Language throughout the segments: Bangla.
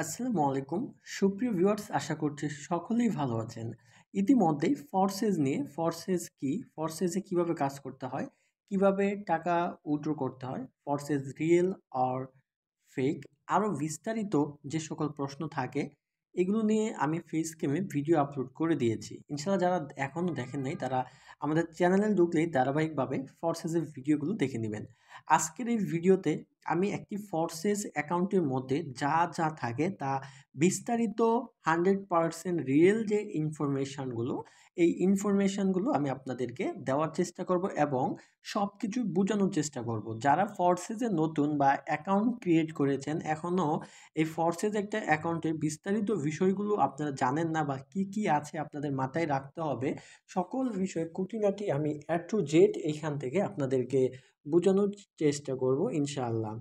আসসালামু আলাইকুম সুপ্রিয় ভিউয়ার্স, আশা করছি সকলেই ভালো আছেন। ইতিমধ্যেই ফরসেজ নিয়ে ফরসেজ কি, ফরসেজে কিভাবে কাজ করতে হয়, কিভাবে টাকা উইথড্র করতে হয়, ফরসেজ রিয়েল অর ফেক, আরও বিস্তারিত যে সকল প্রশ্ন থাকে এগুলো নিয়ে আমি ফেস ক্যামে ভিডিও আপলোড করে দিয়েছি। ইনশাআল্লাহ যারা এখনও দেখেন নাই তারা আমাদের চ্যানেলে ঢুকলেই ধারাবাহিকভাবে ফরসেজের ভিডিওগুলো দেখে নেবেন। আজকের এই ভিডিওতে আমি একটি ফরসেজ অ্যাকাউন্টের মধ্যে যা যা থাকে তা বিস্তারিত 100% রিয়েল যে ইনফরমেশনগুলো, এই ইনফরমেশনগুলো আমি আপনাদেরকে দেওয়ার চেষ্টা করব এবং সব কিছু বোঝানোর চেষ্টা করব। যারা ফরসেজে নতুন বা অ্যাকাউন্ট ক্রিয়েট করেছেন, এখনও এই ফরসেজ একটা অ্যাকাউন্টের বিস্তারিত বিষয়গুলো আপনারা জানেন না বা কি কি আছে আপনাদের মাথায় রাখতে হবে, সকল বিষয় খুঁটিনাটি আমি টু জেড এইখান থেকে আপনাদেরকে বোঝানোর চেষ্টা করব ইনশাআল্লাহ।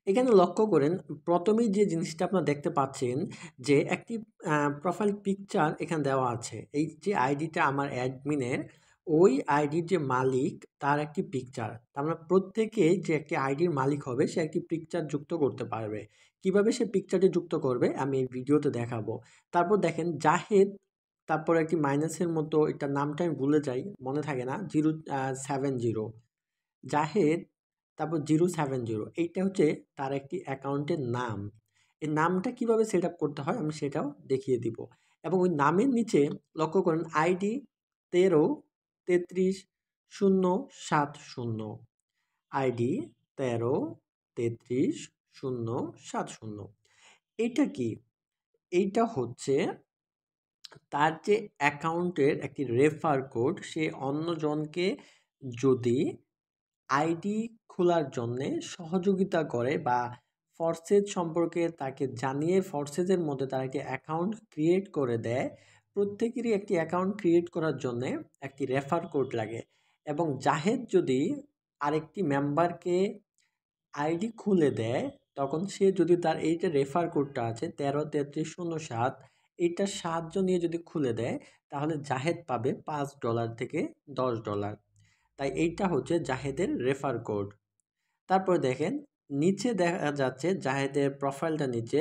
এখানে লক্ষ্য করেন, প্রথমেই যে জিনিসটা আপনারা দেখতে পাচ্ছেন যে একটি প্রোফাইল পিকচার এখানে দেওয়া আছে। এই যে আইডিটা আমার অ্যাডমিনের, ওই আইডির যে মালিক তার একটি পিকচার। আমরা প্রত্যেকে যে একটি আইডির মালিক হবে সে একটি পিকচার যুক্ত করতে পারবে। কিভাবে সে পিকচারটি যুক্ত করবে আমি এই ভিডিওতে দেখাবো। তারপর দেখেন জাহেদ, তারপর একটি মাইনাসের মতো, এটার নামটা আমি ভুলে যাই, মনে থাকে না, 070 জাহেদ, তারপর 070, এইটা হচ্ছে তার একটি অ্যাকাউন্টের নাম। এই নামটা কিভাবে সেট আপ করতে হয় আমি সেটাও দেখিয়ে দিব। এবং ওই নামের নিচে লক্ষ্য করেন আইডি 13 33 070, আইডি 13 33 070। এইটা কি? এইটা হচ্ছে তার যে অ্যাকাউন্টের একটি রেফার কোড, সে অন্যজনকে যদি আইডি খোলার জন্যে সহযোগিতা করে বা ফরসেজ সম্পর্কে তাকে জানিয়ে ফরসেজের মধ্যে তার একটি অ্যাকাউন্ট ক্রিয়েট করে দেয়। প্রত্যেকেরই একটি অ্যাকাউন্ট ক্রিয়েট করার জন্যে একটি রেফার কোড লাগে, এবং জাহেদ যদি আরেকটি মেম্বারকে আইডি খুলে দেয়, তখন সে যদি তার এই যে রেফার কোডটা আছে 13 33 070, এইটার সাহায্য নিয়ে যদি খুলে দেয়, তাহলে জাহেদ পাবে $5 থেকে $10। তাই এইটা হচ্ছে জাহেদের রেফার কোড। তারপর দেখেন নিচে দেখা যাচ্ছে জাহেদের প্রোফাইলটা নিচে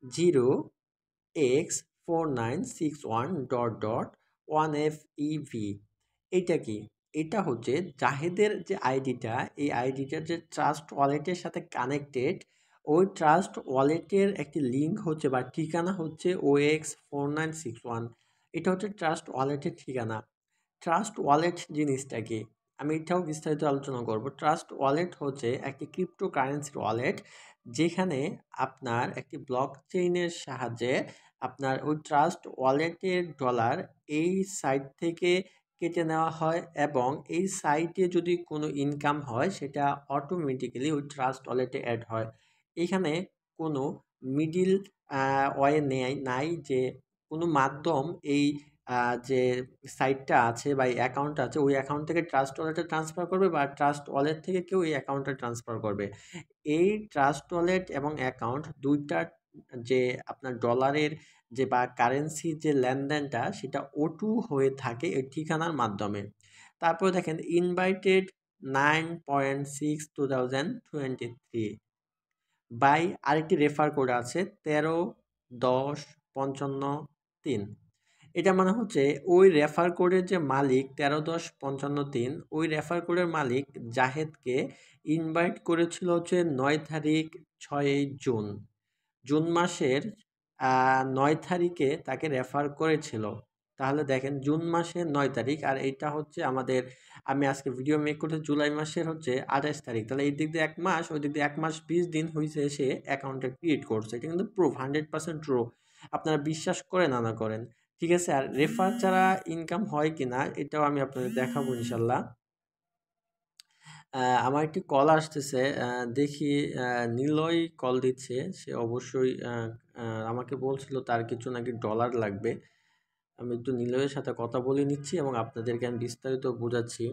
0x4961 এইটা কি? এটা হচ্ছে জাহেদের যে আইডিটা, এই আইডিটার যে ট্রাস্ট ওয়ালেটের সাথে কানেক্টেড, ওই ট্রাস্ট ওয়ালেটের একটি লিঙ্ক হচ্ছে বা ঠিকানা হচ্ছে OX4961। এটা হচ্ছে ট্রাস্ট ওয়ালেটের ঠিকানা। ট্রাস্ট ওয়ালেট জিনিসটা কি আমি এটাও বিস্তারিত আলোচনা করব। ট্রাস্ট ওয়ালেট হচ্ছে একটি ক্রিপ্টোকারেন্সির ওয়ালেট, যেখানে আপনার একটি ব্লক চেইনের সাহায্যে আপনার ওই ট্রাস্ট ওয়ালেটের ডলার এই সাইট থেকে কেটে নেওয়া হয়, এবং এই সাইটে যদি কোনো ইনকাম হয় সেটা অটোমেটিক্যালি ওই ট্রাস্ট ওয়ালেটে অ্যাড হয়। এখানে কোনো মিডিল ওয়ে নাই যে কোনো মাধ্যম এই যে সাইটটা আছে বা এই অ্যাকাউন্টটা আছে ওই অ্যাকাউন্ট থেকে ট্রাস্ট ওয়ালেটে ট্রান্সফার করবে বা ট্রাস্ট ওয়ালেট থেকে কেউ এই অ্যাকাউন্টে ট্রান্সফার করবে। এই ট্রাস্ট ওয়ালেট এবং অ্যাকাউন্ট দুইটার যে আপনার ডলারের যে বা কারেন্সি যে লেনদেনটা সেটা ওটু হয়ে থাকে এই ঠিকানার মাধ্যমে। তারপরে দেখেন ইনভাইটেড 9.6 2023 বাই আরেকটি রেফার কোড আছে 13 10 55 3। এটা মানে হচ্ছে ওই রেফার কোডের যে মালিক 13 10 55 3, ওই রেফার কোডের মালিক জাহেদকে ইনভাইট করেছিল হচ্ছে 9 তারিখ 6 জুন, জুন মাসের 9 তারিখে তাকে রেফার করেছিল। তাহলে দেখেন জুন মাসের 9 তারিখ, আর এইটা হচ্ছে আমাদের, আমি আজকে ভিডিও মেক করতে জুলাই মাসের হচ্ছে 28 তারিখ। তাহলে এই দিক দিয়ে 1 মাস, ওই দিক দিয়ে 1 মাস 20 দিন হয়েছে সে অ্যাকাউন্টটা ক্রিয়েট করছে। এটা কিন্তু প্রুফ, 100% ট্রু। আপনারা বিশ্বাস করেন না করেন, ঠিক আছে। আর রেফার ছাড়া ইনকাম হয় কিনা এটাও আমি আপনাদের দেখাবো ইনশাল্লাহ। আমার একটি কল আসতেছে, দেখি। নিলয় কল দিচ্ছে, সে অবশ্যই আমাকে বলছিল তার কিছু নাকি ডলার লাগবে। আমি একটু নিলয়ের সাথে কথা বলে নিচ্ছি এবং আপনাদেরকে আমি বিস্তারিত বোঝাচ্ছি।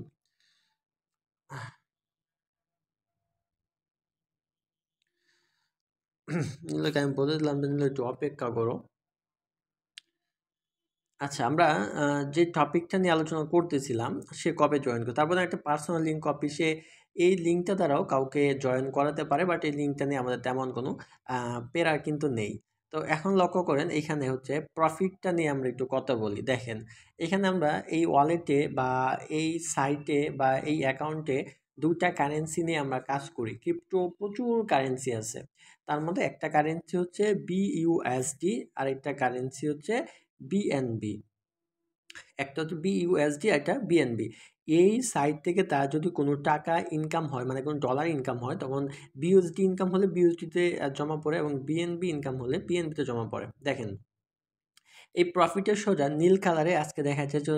নিলয়কে আমি বলে দিলাম যে নিলয় একটু অপেক্ষা করো। আচ্ছা, আমরা যে টপিকটা নিয়ে আলোচনা করতেছিলাম সে কবে জয়েন করে, তারপরে একটা পার্সোনাল লিঙ্ক কপি, সে এই লিঙ্কটা দ্বারাও কাউকে জয়েন করাতে পারে, বাট এই লিঙ্কটা নিয়ে আমাদের তেমন কোনো পেরা কিন্তু নেই। তো এখন লক্ষ্য করেন এখানে হচ্ছে প্রফিটটা নিয়ে আমরা একটু কথা বলি। দেখেন এখানে আমরা এই ওয়ালেটে বা এই সাইটে বা এই অ্যাকাউন্টে ২ টা কারেন্সি নিয়ে আমরা কাজ করি। ক্রিপ্টো প্রচুর কারেন্সি আছে। তার মধ্যে একটা কারেন্সি হচ্ছে BUSD, আরেকটা কারেন্সি হচ্ছে BNB। একটা হচ্ছে BUSD, একটা BNB। এই সাইট থেকে তার যদি কোনো টাকা ইনকাম হয়, মানে কোনো ডলার ইনকাম হয়, তখন BUSD ইনকাম হলে BUSD তে জমা পড়ে এবং BNB ইনকাম হলে BNB তে জমা পড়ে। দেখেন এই প্রফিটের সোজা নীল কালারে আজকে দেখা যাচ্ছে যে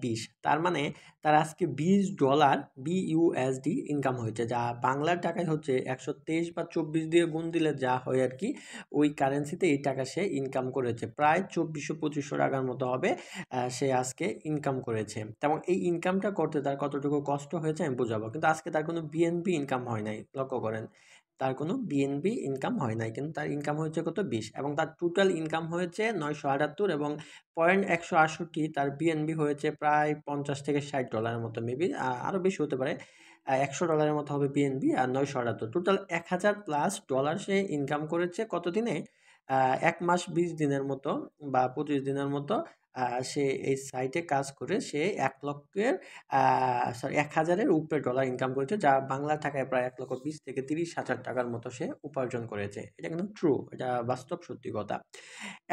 20, তার মানে তার আজকে $20 BUSD ইনকাম হয়েছে, যা বাংলার টাকায় হচ্ছে 123 বা 24 দিয়ে গুণ দিলে যা হয় আর কি, ওই কারেন্সিতে এই টাকা সে ইনকাম করেছে। প্রায় 2400-2500 টাকার মতো হবে সে আজকে ইনকাম করেছে। এবং এই ইনকামটা করতে তার কতটুকু কষ্ট হয়েছে আমি বোঝাবো, কিন্তু আজকে তার কোনো বিএনপি ইনকাম হয় নাই। লক্ষ্য করেন তার কোনো বিএনপি ইনকাম হয় নাই, কিন্তু তার ইনকাম হয়েছে কত, 20, এবং তার টোটাল ইনকাম হয়েছে 978, এবং 0.168 তার বিএনবি হয়েছে প্রায় $50 থেকে $60 মতো, মেবি আরও বেশি হতে পারে। $100 মতো হবে বিএনবি, আর 978 টোটাল 1000+ ডলার সে ইনকাম করেছে কতদিনে, 1 মাস 20 দিনের মতো বা 25 দিনের মতো। সে এই সাইটে কাজ করে সে 1 লক্ষের সরি 1,000-এর উপরে ডলার ইনকাম করেছে, যা বাংলা টাকায় প্রায় 1,20,000 থেকে 30,000 টাকার মতো সে উপার্জন করেছে। এটা কিন্তু ট্রু, এটা বাস্তব সত্যি কথা।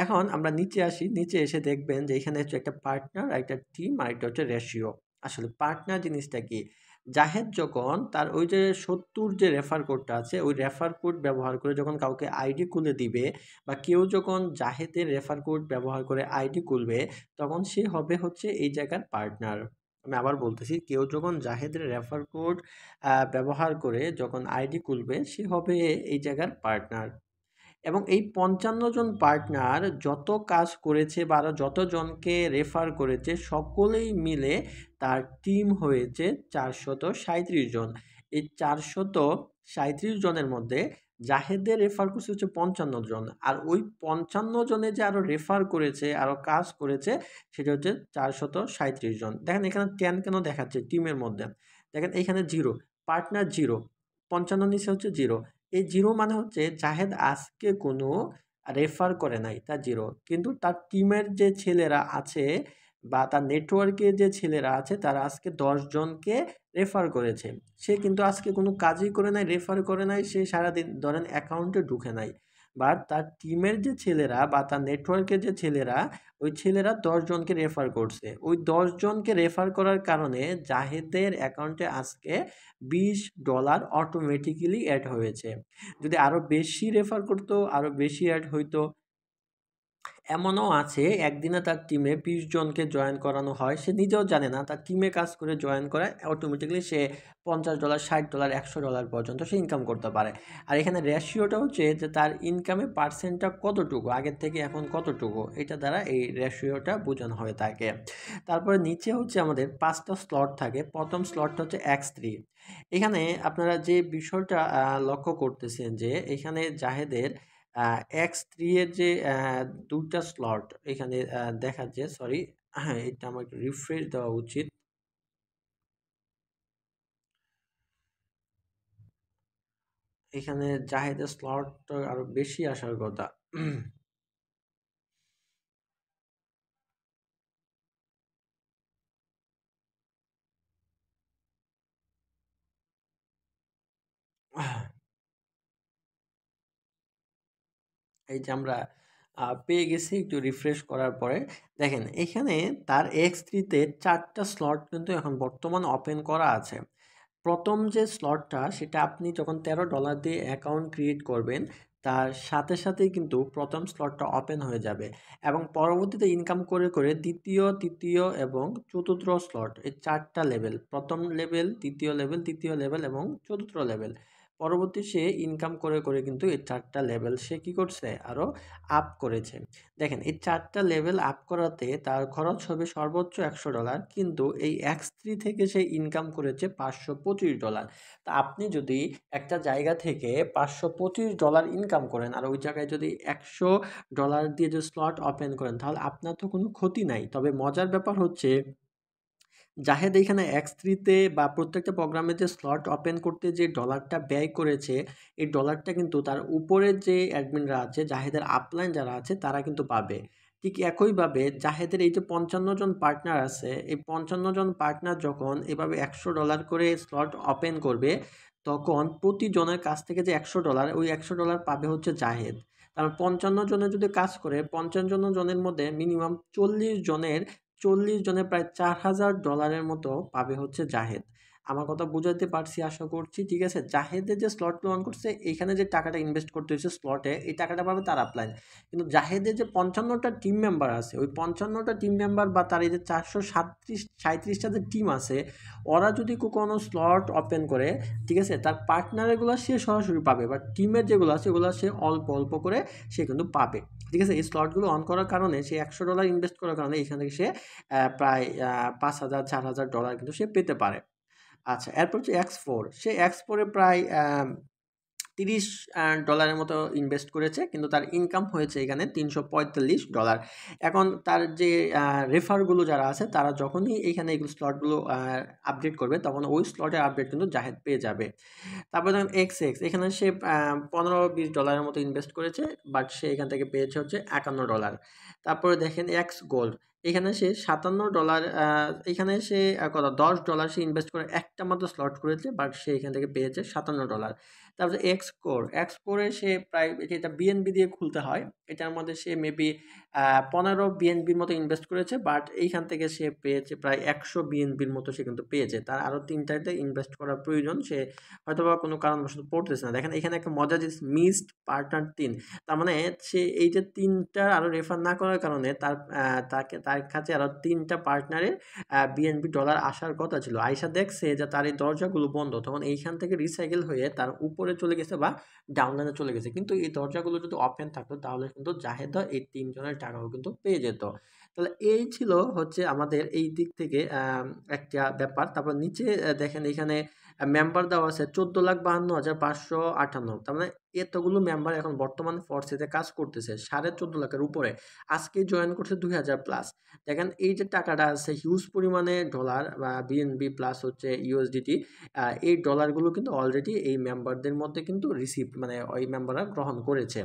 এখন আমরা নিচে আসি, নিচে এসে দেখবেন যে এখানে হচ্ছে একটা পার্টনার, একটা টিম, আর একটা হচ্ছে রেশিও। আসলে পার্টনার জিনিসটা কি, জাহেদ যখন তার ওই যে 70 যে রেফার কোডটা আছে, ওই রেফার কোড ব্যবহার করে যখন কাউকে আইডি খুলে দিবে, বা কেউ যখন জাহেদের রেফার কোড ব্যবহার করে আইডি খুলবে, তখন সে হবে হচ্ছে এই জায়গার পার্টনার। আমি আবার বলতেছি, কেউ যখন জাহেদের রেফার কোড ব্যবহার করে যখন আইডি খুলবে, সে হবে এই জায়গার পার্টনার। এবং এই 55 জন পার্টনার যত কাজ করেছে বা আরো যতজনকে রেফার করেছে, সকলেই মিলে তার টিম হয়েছে 437 জন। এই 437 জনের মধ্যে জাহেদের রেফার করছে হচ্ছে 55 জন, আর ওই 55 জনে যে আরো রেফার করেছে, আরো কাজ করেছে, সেটা হচ্ছে 437 জন। দেখেন এখানে 10 কেন দেখাচ্ছে টিমের মধ্যে, দেখেন এইখানে জিরো, পার্টনার জিরো, 55 নিচে হচ্ছে জিরো। এই জিরো মানে হচ্ছে জাহেদ আজকে কোনো রেফার করে নাই, তার জিরো। কিন্তু তার টিমের যে ছেলেরা আছে বা তার নেটওয়ার্কে যে ছেলেরা আছে, তারা আজকে 10 জনকে রেফার করেছে। সে কিন্তু আজকে কোনো কাজই করে নাই, রেফার করে নাই, সে সারাদিন ধরেন অ্যাকাউন্টে ঢুকে নাই, বাট তার টিমের যে ছেলেরা বা তার নেটওয়ার্কের যে ছেলেরা, ওই ছেলেরা 10 জনকে রেফার করছে। ওই 10 জনকে রেফার করার কারণে জাহেদের অ্যাকাউন্টে আজকে $20 অটোমেটিক্যালি অ্যাড হয়েছে। যদি আরো বেশি রেফার করতো, আরো বেশি অ্যাড হইতো। এমনও আছে একদিনে তার টিমে 20 জনকে জয়েন করানো হয়, সে নিজেও জানে না, তার টিমে কাজ করে জয়েন করায় অটোমেটিক্যালি সে $50, $60, $100 পর্যন্ত সে ইনকাম করতে পারে। আর এখানে রেশিওটা হচ্ছে যে তার ইনকামে পার্সেন্টটা কতটুকু, আগের থেকে এখন কতটুকু, এটা দ্বারা এই রেশিওটা বোঝানো হয়ে থাকে। তারপরে নিচে হচ্ছে আমাদের 5টা স্লট থাকে। প্রথম স্লটটা হচ্ছে X3। এখানে আপনারা যে বিষয়টা লক্ষ্য করতেছেন যে এখানে জাহেদের X3 এর যে ২টা স্লট এখানে দেখাচ্ছে, সরি, হ্যাঁ, এটা আমার একটু রিফ্রেশ দেওয়া উচিত। এখানে জাহেদের স্লটটা আরো বেশি আসার কথা। এই যে আমরা পেয়ে গেছি একটু রিফ্রেশ করার পরে। দেখেন এখানে তার X3 তে 4টা স্লট কিন্তু এখন বর্তমান ওপেন করা আছে। প্রথম যে স্লটটা, সেটা আপনি যখন $13 দিয়ে অ্যাকাউন্ট ক্রিয়েট করবেন, তার সাথে সাথেই কিন্তু প্রথম স্লটটা ওপেন হয়ে যাবে, এবং পরবর্তীতে ইনকাম করে করে দ্বিতীয়, তৃতীয় এবং চতুর্থ স্লট, এই 4টা লেভেল, প্রথম লেভেল, দ্বিতীয় লেভেল, তৃতীয় লেভেল এবং চতুর্থ লেভেল, পরবর্তী সে ইনকাম করে করে কিন্তু এই 4টা লেভেল সে কি করছে, আরও আপ করেছে। দেখেন এই 4টা লেভেল আপ করাতে তার খরচ হবে সর্বোচ্চ $100, কিন্তু এই X3 থেকে সে ইনকাম করেছে $525। তা আপনি যদি একটা জায়গা থেকে $525 ইনকাম করেন, আর ওই জায়গায় যদি $100 দিয়ে যে স্লট ওপেন করেন, তাহলে আপনার তো কোনো ক্ষতি নাই। তবে মজার ব্যাপার হচ্ছে জাহেদ এখানে X3 তে বা প্রত্যেকটা প্রোগ্রামে যে স্লট ওপেন করতে যে ডলারটা ব্যয় করেছে, এই ডলারটা কিন্তু তার উপরের যে অ্যাডমিনরা আছে, জাহেদের আপলাইন যারা আছে তারা কিন্তু পাবে। ঠিক একইভাবে জাহেদের এই যে 55 জন পার্টনার আছে, এই 55 জন পার্টনার যখন এভাবে $100 করে স্লট ওপেন করবে, তখন প্রতিজনের কাছ থেকে যে $100 ওই $100 পাবে হচ্ছে জাহেদ। কারণ 55 জনে যদি কাজ করে 55 জনের মধ্যে মিনিমাম 40 জনের প্রায় $4000 মতো পাবে হচ্ছে জাহেদ। আমার কথা বুঝাতে পারছি আশা করছি, ঠিক আছে? জাহেদের যে স্লটগুলো অন করছে এইখানে যে টাকাটা ইনভেস্ট করতে হয়েছে স্লটে, এই টাকাটা পাবে তার আপলাইন। কিন্তু জাহেদের যে 55টা টিম মেম্বার আছে, ওই 55টা টিম মেম্বার বা তার এই যে 437টা যে টিম আছে, ওরা যদি কোনো স্লট ওপেন করে, ঠিক আছে, তার পার্টনারগুলো সে সরাসরি পাবে, বাট টিমের যেগুলো আছে ওগুলো সে অল্প অল্প করে সে কিন্তু পাবে। ঠিক আছে, এই স্লটগুলো অন করার কারণে সে $100 ইনভেস্ট করার কারণে এখান থেকে সে প্রায় 5,000 $4,000 কিন্তু সে পেতে পারে। আচ্ছা, এরপর হচ্ছে X4, সে X4 এ প্রায় $30 মতো ইনভেস্ট করেছে, কিন্তু তার ইনকাম হয়েছে এখানে $345। এখন তার যে রেফারগুলো যারা আছে তারা যখনই এখানে এগুলো স্লটগুলো আপডেট করবে, তখন ওই স্লটের আপডেট কিন্তু জাহেদ পেয়ে যাবে। তারপরে দেখেন XX, এখানে সে $15-20 মতো ইনভেস্ট করেছে, বাট সে এখান থেকে পেয়েছে হচ্ছে $51। তারপরে দেখেন এক্স গোল্ড, এখানে সে $57, এখানে সে $10 সে ইনভেস্ট করে একটা মাত্র স্লট করেছে, বাট সে এখান থেকে পেয়েছে $57। তারপরে এক্স কোরে সে প্রায় এটা বিএনবি দিয়ে খুলতে হয়, এটার মধ্যে সে মেবি 15 বিএনবির মতো ইনভেস্ট করেছে, বাট এইখান থেকে সে পেয়েছে প্রায় 100 বিএনবির মতো সে কিন্তু পেয়েছে। তার আরও তিনটাতে ইনভেস্ট করার প্রয়োজন, সে হয়তোবা কোনো কারণবশত পড়তেছে না। দেখেন এখানে একটা মজা যে মিসড পার্টনার 3, তার মানে সে এই যে 3টা আরও রেফার না করার কারণে তার কাছে আরও 3টা পার্টনারের বিএনবি ডলার আসার কথা ছিল। আয়সা দেখছে যে তার এই দরজাগুলো বন্ধ, তখন এইখান থেকে রিসাইকেল হয়ে তার উপরে চলে গেছে বা ডাউনলাইনে চলে গেছে। কিন্তু এই দরজাগুলো যদি ওপেন থাকতো তাহলে কিন্তু জাহেদ এই 3 জনের টাকাও কিন্তু পেয়ে যেত। তাহলে এই ছিল হচ্ছে আমাদের এই দিক থেকে একটা ব্যাপার। তারপর নিচে দেখেন এখানে মেম্বার দেওয়া আছে 14,52,558, তার মানে এতগুলো মেম্বার এখন বর্তমানে ফরসিতে কাজ করতেছে 14.5 লাখের উপরে। আজকে জয়েন করছে 2000 প্লাস। দেখেন এই যে টাকাটা আছে হিউজ পরিমাণে ডলার বা বিএনবি প্লাস হচ্ছে ইউএসডিটি, এই ডলারগুলো কিন্তু অলরেডি এই মেম্বারদের মধ্যে কিন্তু রিসিভ, মানে ওই মেম্বাররা গ্রহণ করেছে।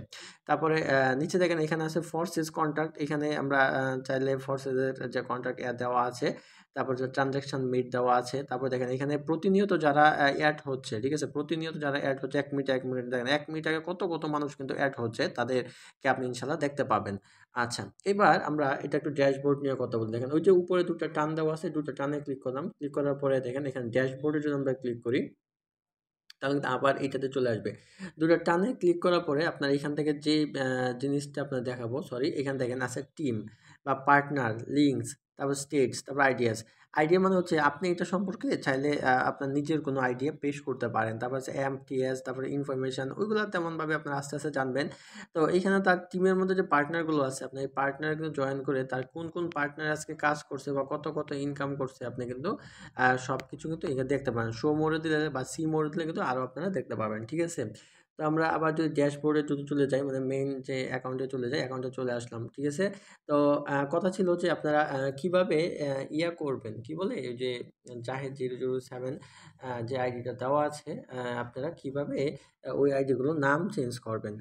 তারপরে নিচে দেখেন এখানে আছে ফরসেস কন্ট্রাক্ট, এখানে আমরা চাইলে ফরসেসের যে কন্ট্রাক্ট দেওয়া আছে, তারপর যে ট্রানজ্যাকশন মিট দেওয়া আছে। তারপর দেখেন এখানে প্রতিনিয়ত যারা অ্যাড হচ্ছে, ঠিক আছে, প্রতিনিয়ত যারা অ্যাড হচ্ছে 1 মিনিট দেখেন 1 মিনিট আগে কত কত মানুষ কিন্তু অ্যাড হচ্ছে, তাদেরকে আপনি ইনশাল্লাহ দেখতে পাবেন। আচ্ছা, এবার আমরা এটা একটু ড্যাশবোর্ড নিয়ে কথা বলি। দেখেন ওই যে উপরে দুটো টান দেওয়া আছে, দুটো টানে ক্লিক করলাম, ক্লিক করার পরে দেখেন এখানে ড্যাশবোর্ডে যদি আমরা ক্লিক করি তাহলে কিন্তু আবার এইটাতে চলে আসবে। দুটো টানে ক্লিক করার পরে আপনার এখান থেকে যে জিনিসটা আপনার দেখাবো, সরি, এখানে দেখেন আছে টিম বা পার্টনার, লিঙ্কস, তারপর স্টেটস, তারপর আইডিয়াস। আইডিয়া মানে হচ্ছে আপনি এটা সম্পর্কে চাইলে আপনার নিজের কোনো আইডিয়া পেশ করতে পারেন। তারপর হচ্ছে এমটিএস, তারপরে ইনফরমেশন, ওইগুলো তেমনভাবে আপনার আস্তে আস্তে জানবেন। তো এইখানে তার টিমের মধ্যে যে পার্টনারগুলো আছে, আপনি এই পার্টনারগুলো জয়েন করে তার কোন কোন পার্টনার আজকে কাজ করছে বা কত কত ইনকাম করছে আপনি কিন্তু সব কিছু কিন্তু এখানে দেখতে পারেন। শো মোডে দিলে বা সি মোডে দিলে কিন্তু আরও আপনারা দেখতে পাবেন, ঠিক আছে? তো আমরা আবার যদি ড্যাশবোর্ডে যদি চলে যাই, মানে মেইন যে অ্যাকাউন্টে চলে যাই, অ্যাকাউন্টে চলে আসলাম, ঠিক আছে? তো কথা ছিল যে আপনারা কিভাবে ইয়া করবেন, কি বলে এই যে জাহেদ 007 যে আইডিটা দেওয়া আছে, আপনারা কিভাবে ওই আইডিগুলোর নাম চেঞ্জ করবেন।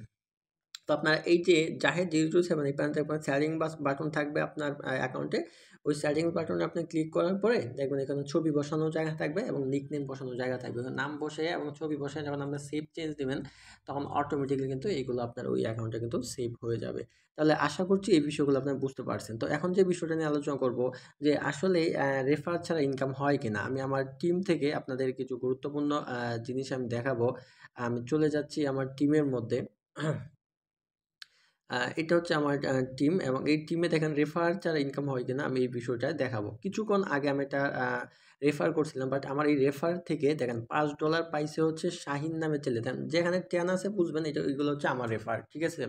তো আপনার এই যে জাহেদ 027 এই প্যান্টে আপনার সেটিং বাটন থাকবে আপনার অ্যাকাউন্টে। ওই সেটিং বাটনে আপনি ক্লিক করার পরে দেখবেন এখানে ছবি বসানোর জায়গা থাকবে এবং নিকনেম বসানোর জায়গা থাকবে। ওখানে নাম বসে এবং ছবি বসে যখন আপনার সেভ চেঞ্জ দিবেন, তখন অটোমেটিক্যালি কিন্তু এইগুলো আপনার ওই অ্যাকাউন্টে কিন্তু সেভ হয়ে যাবে। তাহলে আশা করছি এই বিষয়গুলো আপনারা বুঝতে পারছেন। তো এখন যে বিষয়টা নিয়ে আলোচনা করব যে আসলে রেফার ছাড়া ইনকাম হয় কিনা? আমি আমার টিম থেকে আপনাদের কিছু গুরুত্বপূর্ণ জিনিস আমি দেখাবো। আমি চলে যাচ্ছি আমার টিমের মধ্যে। এটা হচ্ছে আমার টিম এবং এই টিমে দেখেন রেফার ছাড়া ইনকাম হয় কিনা আমি এই বিষয়টা দেখাবো। কিছুক্ষণ আগে আমি একটা রেফার করছিলাম, বাট আমার এই রেফার থেকে দেখেন $5 পাইছে হচ্ছে শাহিন নামে ছেলে। দেখেন যেখানে 10 আছে বুঝবেন এটা এগুলো হচ্ছে আমার রেফার, ঠিক আছে?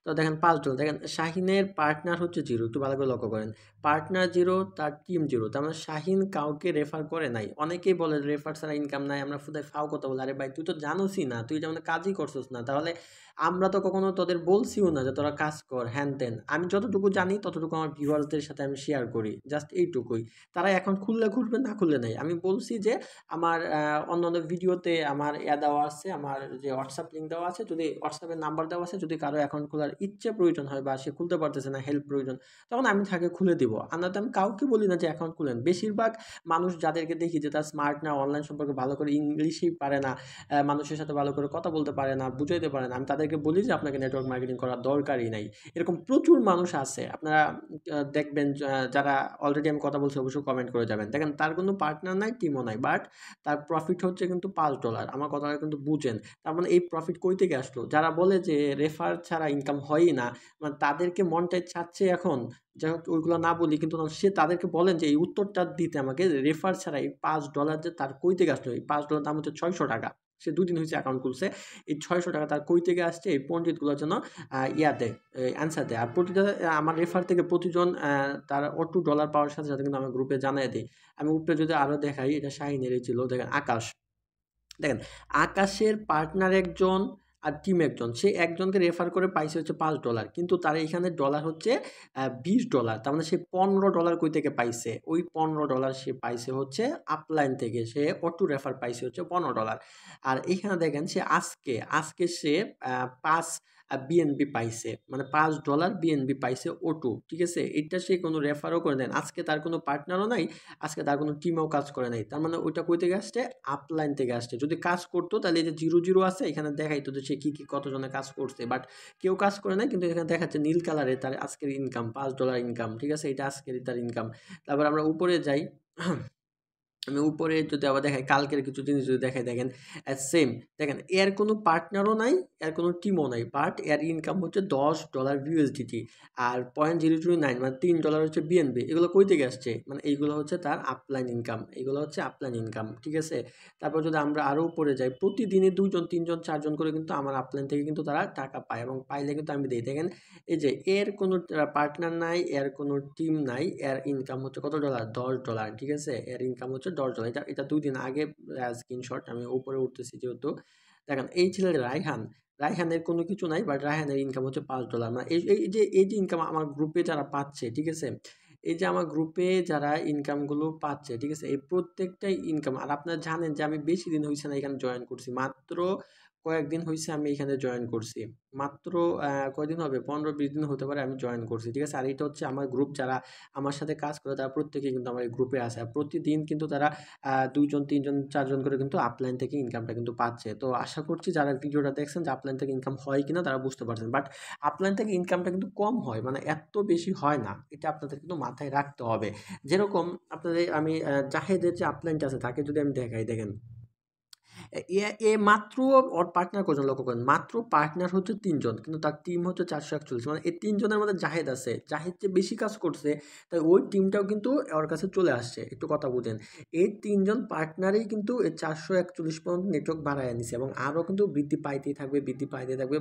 তো দেখেন $5, দেখেন শাহিনের পার্টনার হচ্ছে 0, একটু ভালো করে লক্ষ্য করেন। পার্টনার 0, তার টিম 0, তার মানে শাহিন কাউকে রেফার করে নাই। অনেকেই বলে রেফার ছাড়া ইনকাম নাই, আমরা ফুদায় ফাও কথা বলি। আরে ভাই তুই তো জানোসই না, তুই যেমন কাজই করছিস না, তাহলে আমরা তো কখনো তোদের বলছিও না যে তোরা কাজ কর হ্যান ত্যান। আমি যতটুকু জানি ততটুকু আমার ভিউয়ার্সদের সাথে আমি শেয়ার করি, জাস্ট এইটুকুই। তারা এখন খুললে খুলবে, না খুললে নাই। আমি বলছি যে আমার অন্যান্য ভিডিওতে আমার দেওয়া আছে, আমার যে হোয়াটসঅ্যাপ লিঙ্ক দেওয়া আছে, যদি হোয়াটসঅ্যাপের নাম্বার দেওয়া আছে, যদি কারো অ্যাকাউন্ট খোলার ইচ্ছে প্রয়োজন হয় বা সে খুলতে পারতেছে না, হেল্প প্রয়োজন, তখন আমি তাকে খুলে দিব। আর না তো আমি কাউকে বলি না যে অ্যাকাউন্ট খুলেন। বেশিরভাগ মানুষ যাদেরকে দেখি যে তারা স্মার্ট না, অনলাইন সম্পর্কে ভালো করে ইংলিশই পারে না, মানুষের সাথে ভালো করে কথা বলতে পারে না, বুঝাইতে পারে না, আমি তাদেরকে বলি যে আপনাকে নেটওয়ার্ক মার্কেটিং করার দরকারই নাই। এরকম প্রচুর মানুষ আছে, আপনারা দেখবেন যারা অলরেডি আমি কথা বলছি অবশ্যই কমেন্ট করে যাবেন। দেখেন তার কোনো পার্টনার নাই, টিমও নাই, বাট তার প্রফিট হচ্ছে কিন্তু $5। আমার কথাটা কিন্তু বুঝেন। তার মানে এই প্রফিট কই থেকে আসলো? যারা বলে যে রেফার ছাড়া ইনকাম হয়ই না, মানে তাদেরকে মনটাই চাচ্ছে এখন, যাই হোক ওইগুলো না বলি, কিন্তু সে তাদেরকে বলেন যে এই উত্তরটা দিতে আমাকে, রেফার ছাড়া এই $5 যে তার কই থেকে আসলো? এই $5 দাম হচ্ছে $600। সে 2 দিন হয়েছে অ্যাকাউন্ট খুলছে, এই $600 তার কই থেকে আসছে? এই পণ্ডিতগুলোর জন্য ইয়া দেয়, অ্যান্সার দেয়। আর প্রতিটা আমার রেফার থেকে প্রতিজন তার $2 পাওয়ার সাথে সাথে কিন্তু আমার গ্রুপে জানাই দিই। আমি উপরে যদি আরও দেখাই, এটা শাহিনেরই ছিল, দেখেন আকাশ। দেখেন আকাশের পার্টনার একজন আর টিম একজন, সে একজনকে রেফার করে পাইছে হচ্ছে $5, কিন্তু তার এখানে ডলার হচ্ছে $20। তার মানে সে $15 কই থেকে পাইছে? ওই $15 সে পাইছে হচ্ছে আপলাইন থেকে, সে অটো রেফার পাইছে হচ্ছে $15। আর এখানে দেখেন সে আজকে সে 5 বিএনবি পাইছে, মানে $5 বিএনবি পাইছে অটো, ঠিক আছে? এটা সে কোনো রেফারও করে দেন, আজকে তার কোনো পার্টনারও নাই, আজকে তার কোনো টিমেও কাজ করে নাই। তার মানে ওইটা কই থেকে আসছে? আপলাইন থেকে আসছে। যদি কাজ করতো তাহলে এই যে 0 আছে এখানে দেখাইতো যে সে কি কতজনে কাজ করছে, বাট কেউ কাজ করে নাই, কিন্তু এখানে দেখাচ্ছে নীল কালারে তার আজকের ইনকাম $5 ইনকাম, ঠিক আছে? এটা আজকেরই তার ইনকাম। তারপর আমরা উপরে যাই, আমি উপরে যদি আবার দেখাই কালকের কিছু জিনিস যদি দেখাই, দেখেন সেম, দেখেন এর কোনো পার্টনারও নাই, এর কোনো টিমও নাই, বাট এর ইনকাম হচ্ছে $10 ইউএসডিটি, আর $0.009 মানে $3 হচ্ছে বিএনবি। এগুলো কই থেকে আসছে? মানে এইগুলো হচ্ছে তার আপলাইন ইনকাম, এগুলো হচ্ছে আপলাইন ইনকাম, ঠিক আছে? তারপর যদি আমরা আরও উপরে যাই, প্রতিদিনই 2 জন 3 জন 4 জন করে কিন্তু আমার আপলাইন থেকে কিন্তু তারা টাকা পায়, এবং পাইলে কিন্তু আমি দিই। দেখেন এই যে এর কোনো পার্টনার নাই, এর কোনো টিম নাই, এর ইনকাম হচ্ছে কত ডলার? $10, ঠিক আছে? এর ইনকাম হচ্ছে $10। এটা 2 দিন আগে স্ক্রিনশট, আমি উপরে উঠতেছি যেহেতু। দেখেন এই ছেলেটা রায়হানের কোনো কিছু নাই, বাট রায়হানের ইনকাম হচ্ছে $5। মানে এই যে ইনকাম আমার গ্রুপে যারা পাচ্ছে, ঠিক আছে? এই যে আমার গ্রুপে যারা ইনকামগুলো পাচ্ছে, ঠিক আছে? এই প্রত্যেকটাই ইনকাম। আর আপনারা জানেন যে আমি বেশি দিন হইছে না এখানে জয়েন করছি, মাত্র কয়েকদিন হইছে আমি এখানে জয়েন করছি। মাত্র কয়দিন হবে? 15-20 দিন হতে পারে আমি জয়েন করছি, ঠিক আছে? আর এটা হচ্ছে আমার গ্রুপ, যারা আমার সাথে কাজ করে তারা প্রত্যেকেই কিন্তু আমার এই গ্রুপে আছে। আর প্রতিদিন কিন্তু তারা 2 জন, 3 জন, 4 জন করে কিন্তু আপলাইন থেকে ইনকামটা কিন্তু পাচ্ছে। তো আশা করছি যারা ভিডিওটা দেখছেন যে আপলাইন থেকে ইনকাম হয় কিনা তারা বুঝতে পারছেন। বাট আপলাইন থেকে ইনকামটা কিন্তু কম হয়, মানে এত বেশি হয় না। এটা আপনাদের কিন্তু মাথায় রাখতে হবে। যেরকম আপনাদের আমি জাহেদের যে আপলাইনটা আছে তাকে যদি আমি দেখাই, দেখেন মাত্র ওর পার্টনার কজন লক্ষ্য করেন? মাত্র পার্টনার হচ্ছে 3 জন, কিন্তু তার টিম হচ্ছে 441। মানে এই 3 জনের মধ্যে জাহেদ আছে, জাহেদ যে বেশি কাজ করছে, তাই ওই টিমটাও কিন্তু ওর কাছে চলে আসছে। একটু কথা বুঝেন, এই 3 জন পার্টনারই কিন্তু এই 441 পর্যন্ত নেটওয়ার্ক বাড়ায় নিছে, এবং আরও কিন্তু বৃদ্ধি পাইতেই থাকবে,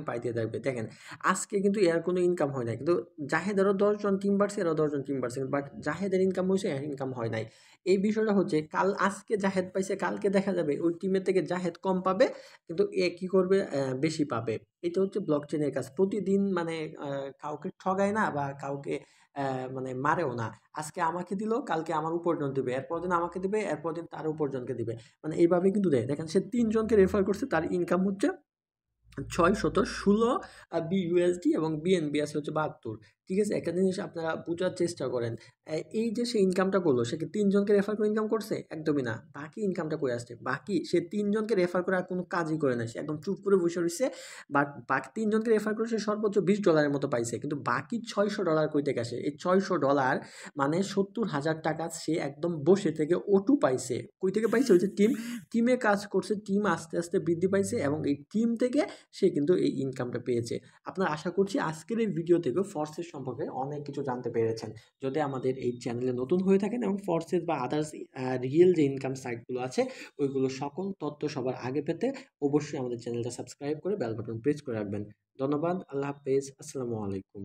পাইতে থাকবে। দেখেন আজকে কিন্তু এর কোনো ইনকাম হয় নাই, কিন্তু জাহেদেরও 10 জন টিম বাড়ছে, এরও 10 জন টিম বাড়ছে, বাট জাহেদের ইনকাম হয়েছে, এর ইনকাম হয় নাই। এই বিষয়টা হচ্ছে আজকে জাহেদ পাইছে, কালকে দেখা যাবে ওই টিমের থেকে জাহেদ কম পাবে, কিন্তু এ কি করবে? বেশি পাবে। এটা হচ্ছে ব্লক চেনের কাজ। প্রতিদিন মানে কাউকে ঠগায় না, বা কাউকে মানে মারেও না। আজকে আমাকে দিল, কালকে আমার উপার্জন দিবে, এরপর দিন আমাকে দিবে, এরপর দিন তার উপার্জনকে দিবে। মানে এইভাবে কিন্তু দেয়। দেখেন সে 3 জনকে রেফার করছে, তার ইনকাম হচ্ছে 616 বিইউএসডি, এবং বিএনবি আছে হচ্ছে 72, ঠিক আছে? একটা জিনিস আপনারা বোঝার চেষ্টা করেন, এই যে সে ইনকামটা করলো, সে কি 3 জনকে রেফার করে ইনকাম করছে? একদমই না। বাকি ইনকামটা করে আসছে, বাকি সে 3 জনকে রেফার করে আর কোনো কাজই করে না, সে একদম চুপ করে বসে রয়েছে। বাট বাকি 3 জনকে রেফার করে সে সর্বোচ্চ $20 মতো পাইছে, কিন্তু বাকি $600 কই থেকে আসে? এই $600 মানে 70,000 টাকা সে একদম বসে থেকে ওটু পাইছে। কই থেকে পাইছে? ওই যে টিমে কাজ করছে, টিম আস্তে আস্তে বৃদ্ধি পাইছে, এবং এই টিম থেকে সে কিন্তু এই ইনকামটা পেয়েছে। আপনারা আশা করছি আজকের এই ভিডিও থেকেও ফর্সেস সম্পর্কে অনেক কিছু জানতে পেরেছেন। যদি আমাদের এই চ্যানেলে নতুন হয়ে থাকেন এবং ফর্সেস বা আদার্স রিয়েল যে ইনকাম সাইটগুলো আছে, ওইগুলো সকল তথ্য সবার আগে পেতে অবশ্যই আমাদের চ্যানেলটা সাবস্ক্রাইব করে বেল বাটন প্রেস করে রাখবেন। ধন্যবাদ। আল্লাহ হাফেজ। আসসালামু আলাইকুম।